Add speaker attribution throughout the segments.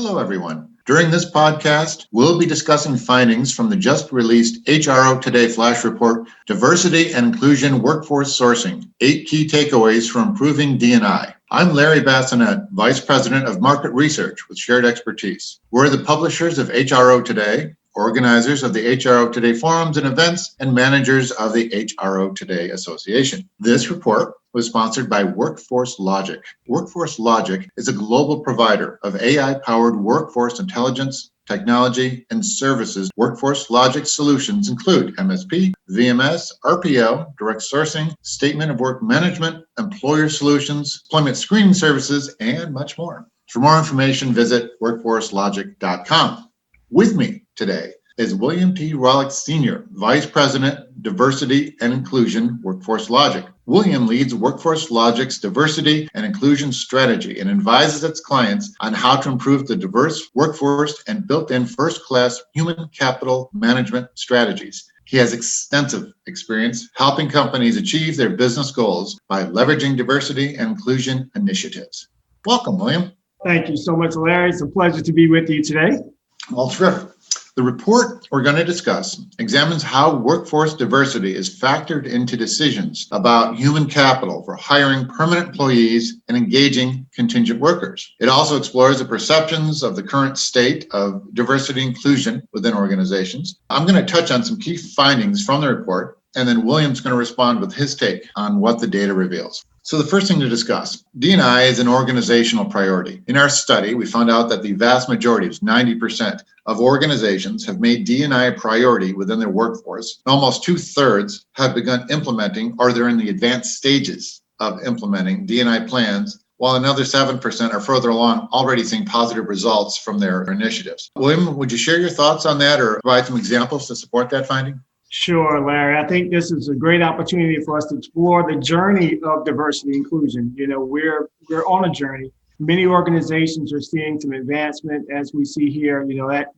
Speaker 1: Hello, everyone. During this podcast, we'll be discussing findings from the just released HRO Today flash report, Diversity and Inclusion Workforce Sourcing, 8 Key Takeaways for Improving D&I. I'm Larry Basinait, Vice President of Market Research with Shared Expertise. We're the publishers of HRO Today, organizers of the HRO Today forums and events, and managers of the HRO Today Association. This report was sponsored by Workforce Logiq. Workforce Logiq is a global provider of AI-powered workforce intelligence, technology, and services. Workforce Logiq solutions include MSP, VMS, RPO, direct sourcing, statement of work management, employer solutions, employment screening services, and much more. For more information, visit workforcelogic.com. With me today is William T. Rolack Sr., Vice President, Diversity and Inclusion, Workforce Logiq. William leads Workforce Logiq's diversity and inclusion strategy and advises its clients on how to improve the diverse workforce and built-in first-class human capital management strategies. He has extensive experience helping companies achieve their business goals by leveraging diversity and inclusion initiatives. Welcome, William.
Speaker 2: Thank you so much, Larry. It's a pleasure to be with you today.
Speaker 1: Well, terrific. The report we're going to discuss examines how workforce diversity is factored into decisions about human capital for hiring permanent employees and engaging contingent workers. It also explores the perceptions of the current state of diversity and inclusion within organizations. I'm going to touch on some key findings from the report, and then William's going to respond with his take on what the data reveals. So the first thing to discuss, D&I is an organizational priority. In our study, we found out that the vast majority, 90% of organizations have made D&I a priority within their workforce. Almost 2/3 have begun implementing or they're in the advanced stages of implementing D&I plans, while another 7% are further along, already seeing positive results from their initiatives. William, would you share your thoughts on that or provide some examples to support that finding?
Speaker 2: Sure, Larry. I think this is a great opportunity for us to explore the journey of diversity and inclusion. We're on a journey. Many organizations are seeing some advancement, as we see here.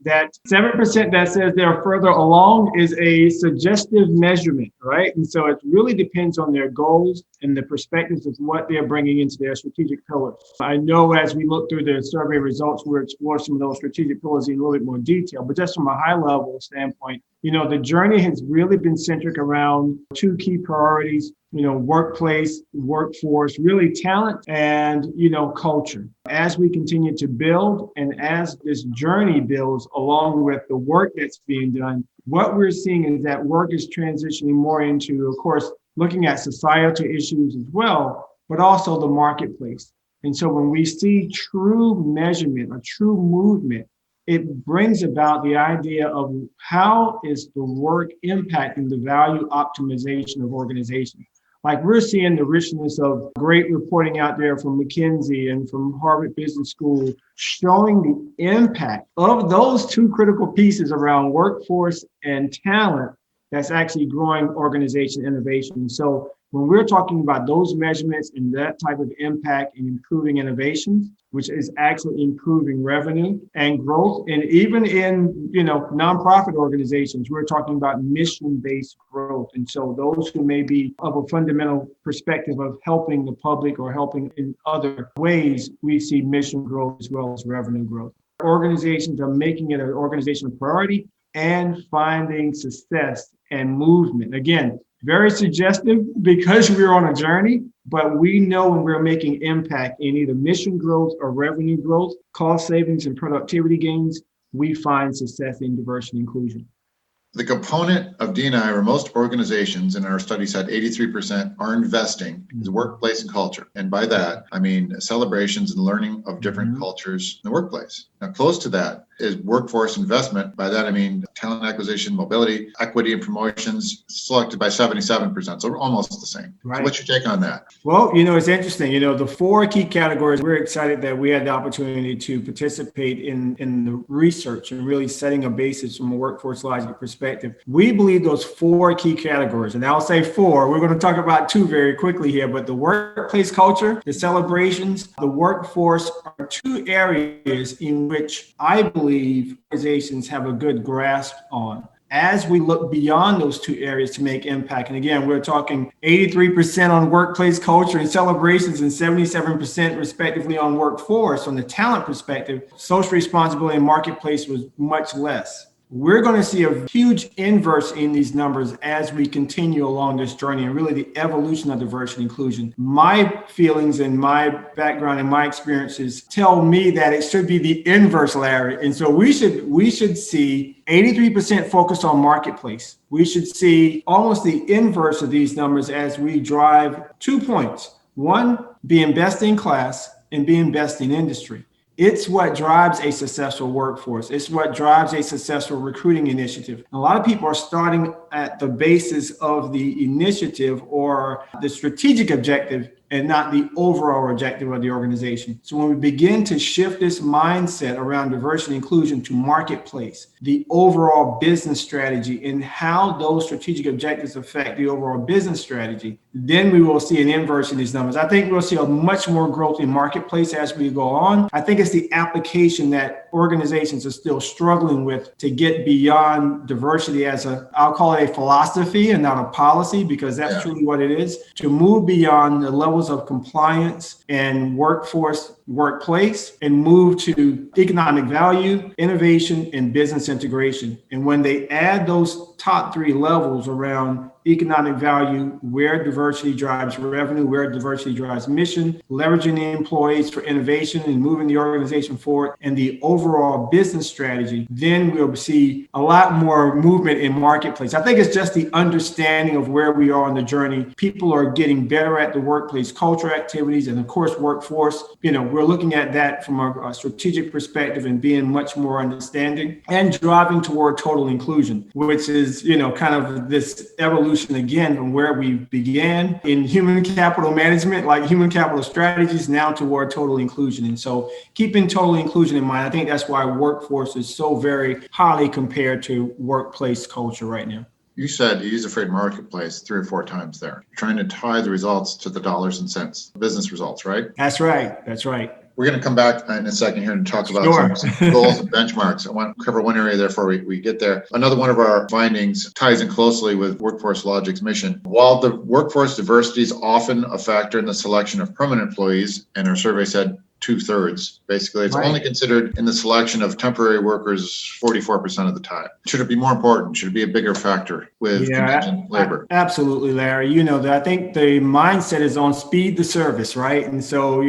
Speaker 2: That 7% that says they're further along is a suggestive measurement, right? And so it really depends on their goals and the perspectives of what they're bringing into their strategic pillars. I know as we look through the survey results, we'll explore some of those strategic pillars in a little bit more detail. But just from a high level standpoint, the journey has really been centric around 2 key priorities, workplace, workforce, really talent, and, culture. As we continue to build and as this journey builds along with the work that's being done, what we're seeing is that work is transitioning more into, of course, looking at societal issues as well, but also the marketplace. And so when we see true measurement, a true movement, it brings about the idea of how is the work impacting the value optimization of organizations. Like we're seeing the richness of great reporting out there from McKinsey and from Harvard Business School showing the impact of those 2 critical pieces around workforce and talent that's actually growing organization innovation. So when we're talking about those measurements and that type of impact in improving innovations, which is actually improving revenue and growth, and even in nonprofit organizations, we're talking about mission-based growth. And so those who may be of a fundamental perspective of helping the public or helping in other ways, we see mission growth as well as revenue growth. Organizations are making it an organizational priority and finding success and movement. Again, very suggestive because we're on a journey, but we know when we're making impact in either mission growth or revenue growth, cost savings and productivity gains, we find success in diversity and inclusion.
Speaker 1: The component of D&I where most organizations in our study said 83% are investing is workplace and culture. And by that, I mean celebrations and learning of different cultures in the workplace. Now, close to that is workforce investment. By that, I mean talent acquisition, mobility, equity, and promotions selected by 77%. So we're almost the same. Right. So what's your take on that?
Speaker 2: Well, it's interesting. The 4 key categories, we're excited that we had the opportunity to participate in the research and really setting a basis from a Workforce Logiq perspective. We believe those 4 key categories, and I'll say 4, we're going to talk about 2 very quickly here, but the workplace culture, the celebrations, the workforce are 2 areas in which I believe organizations have a good grasp on. as we look beyond those two areas to make impact. And again, we're talking 83% on workplace culture and celebrations and 77% respectively on workforce. From the talent perspective, social responsibility and marketplace was much less. We're going to see a huge inverse in these numbers as we continue along this journey and really the evolution of diversity and inclusion. My feelings and my background and my experiences tell me that it should be the inverse, Larry. And so we should see 83% focused on marketplace. We should see almost the inverse of these numbers as we drive 2 points. One, being best in class and being best in industry. It's what drives a successful workforce. It's what drives a successful recruiting initiative. A lot of people are starting at the basis of the initiative or the strategic objective and not the overall objective of the organization. So when we begin to shift this mindset around diversity and inclusion to marketplace, the overall business strategy and how those strategic objectives affect the overall business strategy, then we will see an inverse in these numbers. I think we'll see a much more growth in marketplace as we go on. I think it's the application that organizations are still struggling with to get beyond diversity as I'll call it a philosophy and not a policy, because that's truly what it is, to move beyond the levels of compliance and workplace and move to economic value, innovation, and business integration. And when they add those top three levels around economic value, where diversity drives revenue, where diversity drives mission, leveraging the employees for innovation and moving the organization forward, and the overall business strategy, then we'll see a lot more movement in marketplace. I think it's just the understanding of where we are on the journey. People are getting better at the workplace culture activities and of course workforce. We're looking at that from a strategic perspective and being much more understanding and driving toward total inclusion, which is, kind of this evolution again from where we began in human capital management, like human capital strategies, now toward total inclusion. And so keeping total inclusion in mind, I think that's why workforce is so very highly compared to workplace culture right now.
Speaker 1: You said you use the phrase marketplace 3 or 4 times there. You're trying to tie the results to the dollars and cents, business results, right?
Speaker 2: That's right. That's right.
Speaker 1: We're going to come back in a second here and talk about some goals and benchmarks. I want to cover one area there before we get there. Another one of our findings ties in closely with Workforce Logiq's mission. While the workforce diversity is often a factor in the selection of permanent employees, and our survey said 2/3. Basically, it's only considered in the selection of temporary workers 44% of the time. Should it be more important? Should it be a bigger factor with contingent labor?
Speaker 2: Absolutely, Larry. That I think the mindset is on speed to service, right? And so,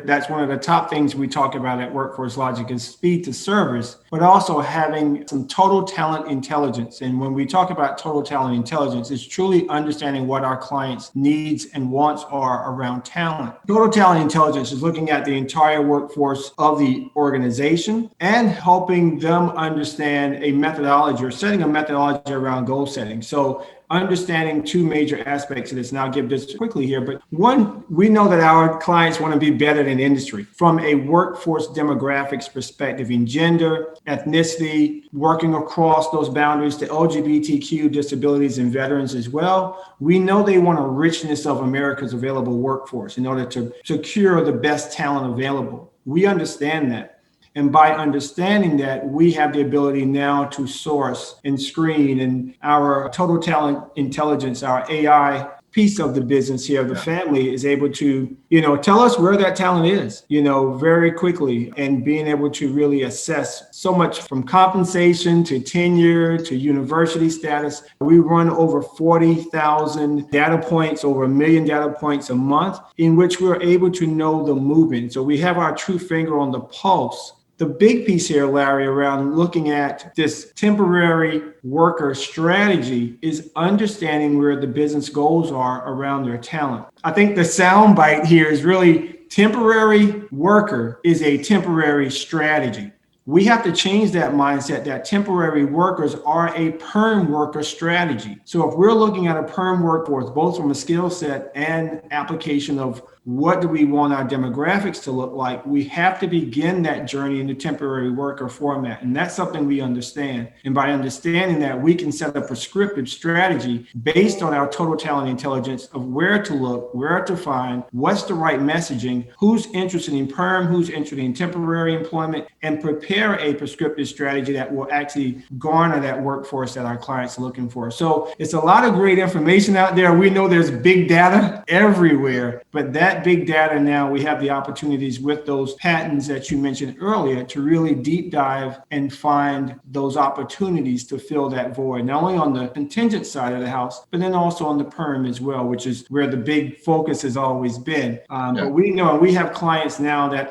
Speaker 2: that's one of the top things we talk about at Workforce Logiq is speed to service, but also having some total talent intelligence. And when we talk about total talent intelligence, it's truly understanding what our clients' needs and wants are around talent. Total talent intelligence is looking at the entire workforce of the organization and helping them understand a methodology or setting a methodology around goal setting. So understanding 2 major aspects of this, and I'll give this quickly here, but one, we know that our clients want to be better than industry from a workforce demographics perspective in gender, ethnicity, working across those boundaries to LGBTQ, disabilities, and veterans as well. We know they want a richness of America's available workforce in order to secure the best talent available. We understand that. And by understanding that, we have the ability now to source and screen, and our total talent intelligence, our AI piece of the business here, the family is able to, tell us where that talent is, very quickly, and being able to really assess so much from compensation to tenure to university status. We run over 40,000 data points, over 1 million data points a month, in which we're able to know the movement. So we have our true finger on the pulse. The big piece here, Larry, around looking at this temporary worker strategy is understanding where the business goals are around their talent. I think the soundbite here is really temporary worker is a temporary strategy. We have to change that mindset that temporary workers are a perm worker strategy. So if we're looking at a perm workforce, both from a skill set and application of what do we want our demographics to look like, we have to begin that journey in the temporary worker format. And that's something we understand. And by understanding that, we can set a prescriptive strategy based on our total talent intelligence of where to look, where to find, what's the right messaging, who's interested in perm, who's interested in temporary employment, and prepare a prescriptive strategy that will actually garner that workforce that our clients are looking for. So it's a lot of great information out there. We know there's big data everywhere, but that big data now, we have the opportunities with those patents that you mentioned earlier to really deep dive and find those opportunities to fill that void, not only on the contingent side of the house, but then also on the perm as well, which is where the big focus has always been. But we know we have clients now that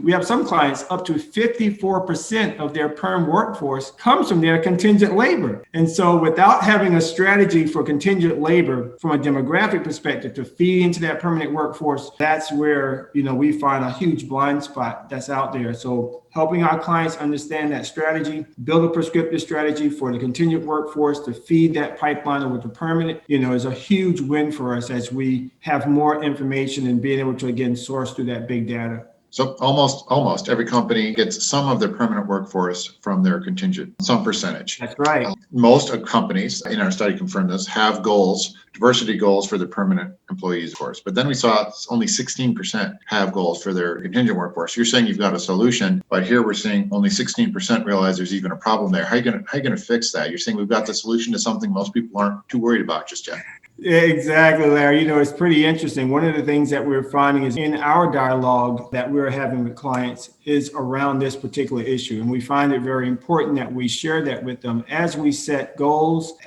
Speaker 2: we have some clients up to 54% of their perm workforce comes from their contingent labor. And so without having a strategy for contingent labor from a demographic perspective to feed into that permanent workforce, that's where, we find a huge blind spot that's out there. So helping our clients understand that strategy, build a prescriptive strategy for the contingent workforce to feed that pipeline over to permanent, is a huge win for us as we have more information and being able to, again, source through that big data.
Speaker 1: So almost every company gets some of their permanent workforce from their contingent, some percentage.
Speaker 2: That's right.
Speaker 1: Most companies in our study confirmed this, have goals, diversity goals for their permanent employees, of course. But then we saw only 16% have goals for their contingent workforce. You're saying you've got a solution, but here we're seeing only 16% realize there's even a problem there. How are you going to fix that? You're saying we've got the solution to something most people aren't too worried about just yet.
Speaker 2: Yeah, exactly, Larry. It's pretty interesting. One of the things that we're finding is in our dialogue that we're having with clients is around this particular issue. And we find it very important that we share that with them as we set goals,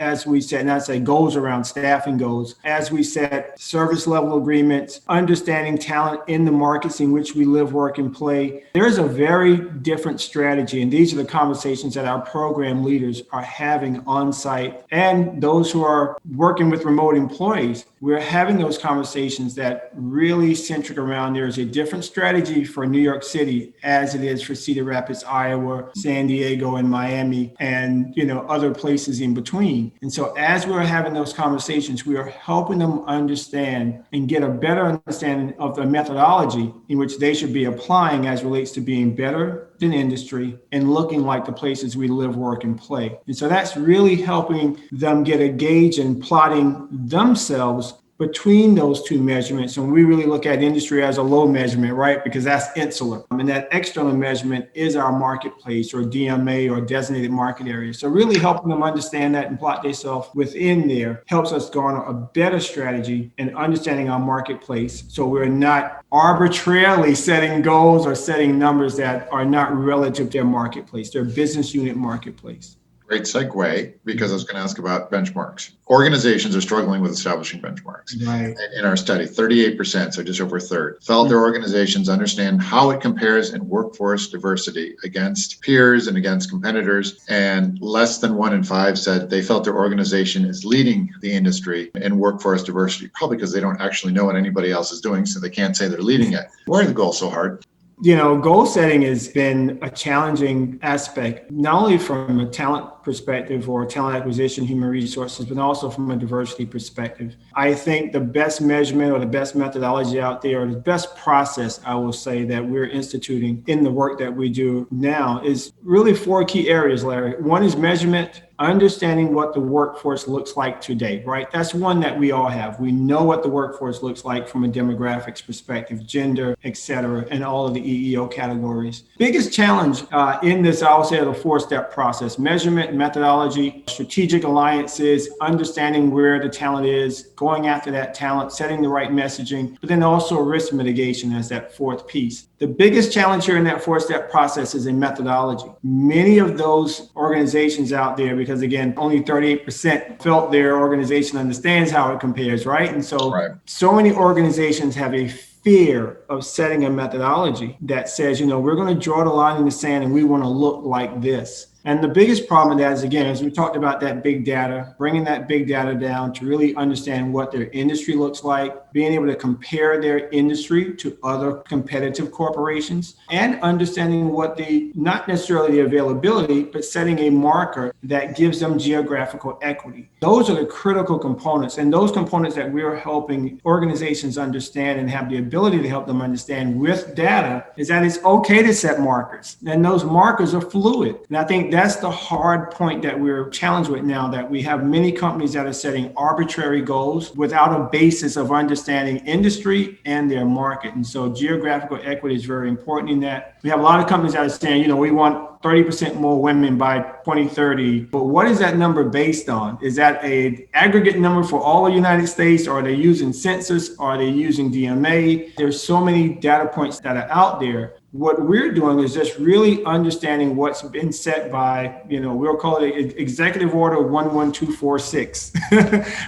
Speaker 2: goals around staffing goals, as we set service level agreements, understanding talent in the markets in which we live, work, and play. There's a very different strategy. And these are the conversations that our program leaders are having on site and those who are working with remote employees. We're having those conversations that really centric around there's a different strategy for New York City as it is for Cedar Rapids, Iowa, San Diego, and Miami, and other places in between. And so as we're having those conversations, we are helping them understand and get a better understanding of the methodology in which they should be applying as relates to being better than industry and looking like the places we live, work, and play. And so that's really helping them get a gauge and plotting themselves between those two measurements. And we really look at industry as a low measurement, right? Because that's insular. And that external measurement is our marketplace or DMA or designated market area. So really helping them understand that and plot themselves within there helps us garner a better strategy and understanding our marketplace. So we're not arbitrarily setting goals or setting numbers that are not relative to their marketplace, their business unit marketplace.
Speaker 1: Great segue, because I was going to ask about benchmarks. Organizations are struggling with establishing benchmarks.
Speaker 2: Right.
Speaker 1: In our study, 38%, so just over a third, felt their organizations understand how it compares in workforce diversity against peers and against competitors. And less than 1 in 5 said they felt their organization is leading the industry in workforce diversity, probably because they don't actually know what anybody else is doing, so they can't say they're leading it. Why are the goals so hard?
Speaker 2: Goal setting has been a challenging aspect, not only from a talent perspective or talent acquisition, human resources, but also from a diversity perspective. I think the best measurement or the best methodology out there, or the best process, I will say, that we're instituting in the work that we do now is really 4 key areas, Larry. One is measurement, understanding what the workforce looks like today, right? That's one that we all have. We know what the workforce looks like from a demographics perspective, gender, et cetera, and all of the EEO categories. Biggest challenge in this, I would say, the 4-step process: measurement, methodology, strategic alliances, understanding where the talent is, going after that talent, setting the right messaging, but then also risk mitigation as that 4th piece. The biggest challenge here in that 4-step process is in methodology. Many of those organizations out there, because again, only 38% felt their organization understands how it compares, right? And so many organizations have a fear of setting a methodology that says, we're going to draw the line in the sand and we want to look like this. And the biggest problem with that is, again, as we talked about that big data, bringing that big data down to really understand what their industry looks like, being able to compare their industry to other competitive corporations, and understanding what not necessarily the availability, but setting a marker that gives them geographical equity. Those are the critical components, and those components that we're helping organizations understand and have the ability to help them understand with data is that it's okay to set markers, and those markers are fluid. And I think that's the hard point that we're challenged with now, that we have many companies that are setting arbitrary goals without a basis of understanding industry and their market. And so geographical equity is very important in that. We have a lot of companies that are saying, we want 30% more women by 2030. But what is that number based on? Is that an aggregate number for all of the United States? Or are they using census? Or are they using DMA? There's so many data points that are out there. What we're doing is just really understanding what's been set by, we'll call it Executive Order 11246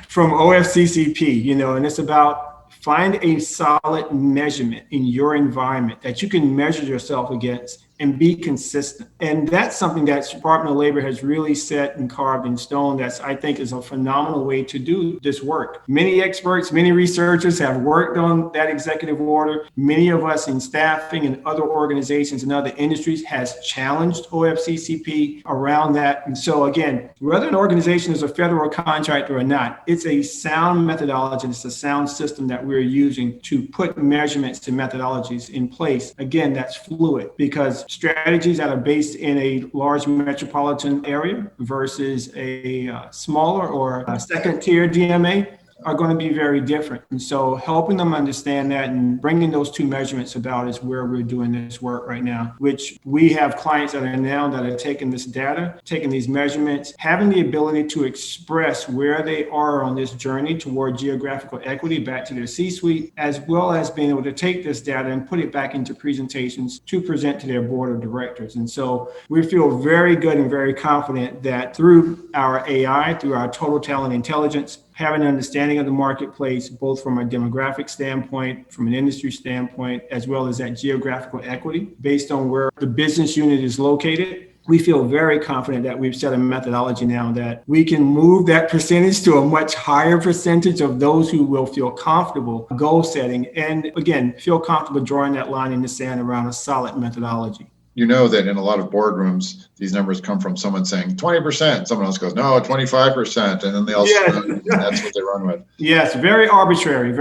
Speaker 2: from OFCCP, and it's about find a solid measurement in your environment that you can measure yourself against and be consistent. And that's something that the Department of Labor has really set and carved in stone. I think is a phenomenal way to do this work. Many experts, many researchers have worked on that executive order. Many of us in staffing and other organizations and other industries has challenged OFCCP around that. And so again, whether an organization is a federal contractor or not, it's a sound methodology. It's a sound system that we're using to put measurements and methodologies in place. Again, that's fluid, because strategies that are based in a large metropolitan area versus a smaller or a second tier DMA are going to be very different. And so helping them understand that and bringing those two measurements about is where we're doing this work right now, which we have clients that are taking this data, taking these measurements, having the ability to express where they are on this journey toward geographical equity back to their C-suite, as well as being able to take this data and put it back into presentations to present to their board of directors. And so we feel very good and very confident that through our AI, through our total talent intelligence, having an understanding of the marketplace, both from a demographic standpoint, from an industry standpoint, as well as that geographical equity based on where the business unit is located, we feel very confident that we've set a methodology now that we can move that percentage to a much higher percentage of those who will feel comfortable goal setting. And again, feel comfortable drawing that line in the sand around a solid methodology.
Speaker 1: You know that in a lot of boardrooms, these numbers come from someone saying 20%. Someone else goes, no, 25%. And then they all that's what they run with.
Speaker 2: Yes, very arbitrary.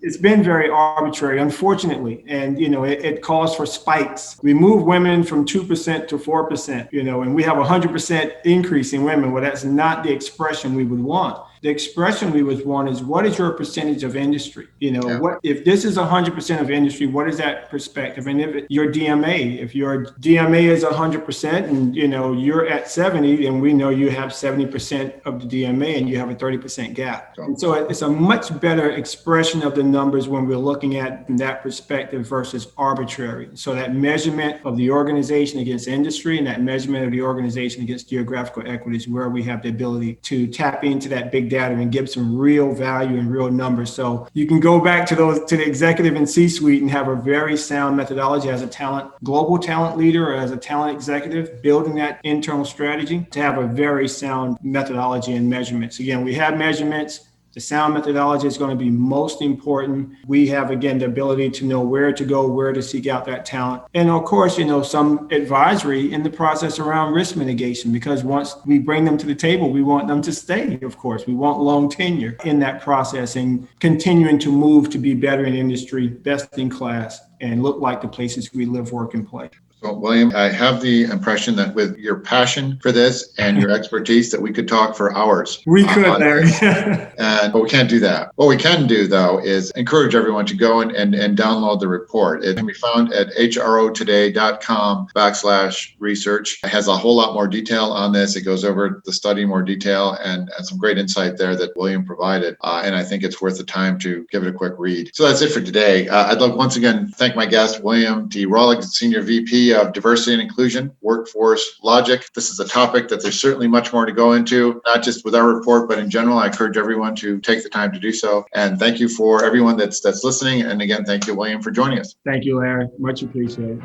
Speaker 2: It's been very arbitrary, unfortunately. And, it calls for spikes. We move women from 2% to 4%, and we have 100% increase in women. Well, that's not the expression we would want. The expression we would want is, what is your percentage of industry? What if this is 100% of industry, what is that perspective? And if your DMA, if your DMA is 100% and you're at 70, then we know you have 70% of the DMA and you have a 30% gap. And so it's a much better expression of the numbers when we're looking at that perspective versus arbitrary. So that measurement of the organization against industry and that measurement of the organization against geographical equity is where we have the ability to tap into that big data and give some real value and real numbers. So you can go back to the executive and C-suite and have a very sound methodology as a global talent leader or as a talent executive, building that internal strategy to have a very sound methodology and measurements. Again, we have measurements. The sound methodology is going to be most important. We have, again, the ability to know where to go, where to seek out that talent. And of course, some advisory in the process around risk mitigation, because once we bring them to the table, we want them to stay, of course. We want long tenure in that process and continuing to move to be better in industry, best in class, and look like the places we live, work, and play.
Speaker 1: So, William, I have the impression that with your passion for this and your expertise that we could talk for hours.
Speaker 2: We could, Larry.
Speaker 1: But we can't do that. What we can do, though, is encourage everyone to go and download the report. It can be found at hrotoday.com/research. It has a whole lot more detail on this. It goes over the study in more detail and some great insight there that William provided. And I think it's worth the time to give it a quick read. So that's it for today. I'd like once again thank my guest, William D. Rolack, Senior VP of Diversity and Inclusion, Workforce Logiq. This is a topic that there's certainly much more to go into, not just with our report, but in general. I encourage everyone to take the time to do so. And thank you for everyone that's listening. And again, thank you, William, for joining us.
Speaker 2: Thank you, Larry. Much appreciated.